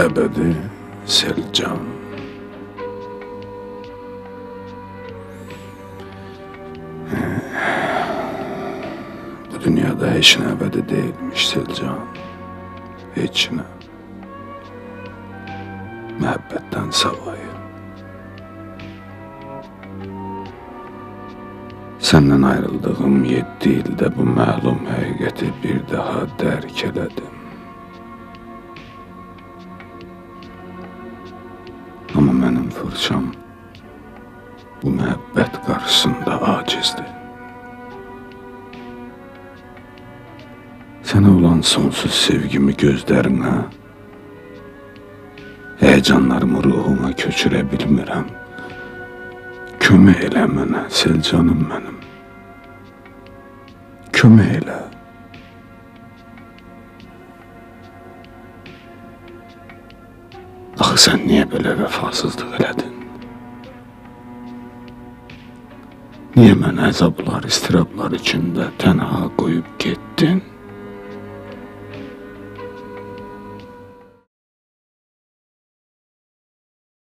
əbədi Selcan. Bu dünyada heç nə əbədi deyilmiş Selcan. Heç nə. Məhəbbətdən savayı. Səndən ayrıldığım 7 ildə bu məlum həqiqəti bir daha dərk elədim. Amma mənim fırçam bu məhəbbət qarşısında acizdir. Sənə olan sonsuz sevgimi gözlərinə, həyəcanlarımı ruhuma köçürə bilmirəm. Kömək elə mənə, Selcanım mənim. Kömək elə. Axı sən niyə belə vəfasızlıq elədin? Niyə mən əzablar, istirablar içində tənha qoyub getdin?